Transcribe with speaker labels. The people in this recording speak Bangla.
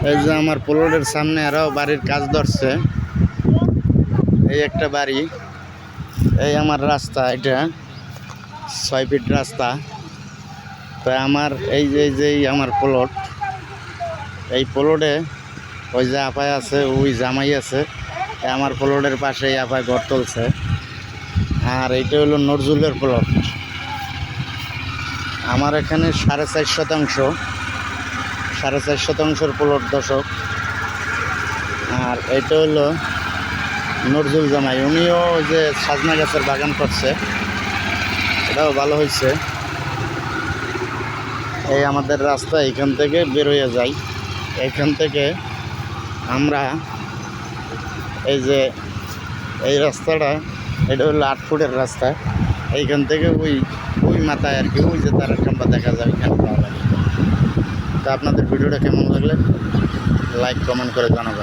Speaker 1: এই যে আমার প্লটের সামনে আরো বাড়ির কাজ ধরছে। এই একটা বাড়ি, এই আমার রাস্তা, এটা 6 ফিট রাস্তা। তো আমার এই যে আমার প্লট, এই প্লটে ওই যে আপায় আছে, ওই জামাই আছে। আমার প্লটের পাশে এই আপায় ঘর তুলছে। আর এইটা হলো নজরুলের প্লট। আমার এখানে 4.5 শতাংশ, 4.5 শতাংশের প্লট দর্শক। আর এটা হলো নজরুল জামাই, উনিও ওই যে সাজনা গাছের বাগান করছে, এটাও ভালো হয়েছে। এই আমাদের রাস্তা এখান থেকে বেরোয় যায়। এখান থেকে আমরা এই যে এই রাস্তাটা, এটা হলো 8 ফুটের রাস্তা। এইখান থেকে ওই ওই মাথায় আর কি, ওই যে তার খাম্বা দেখা যায়, এখানে পাওয়া লাগে। তো আপনাদের ভিডিওটা কেমন লাগলে লাইক কমেন্ট করে জানাবেন।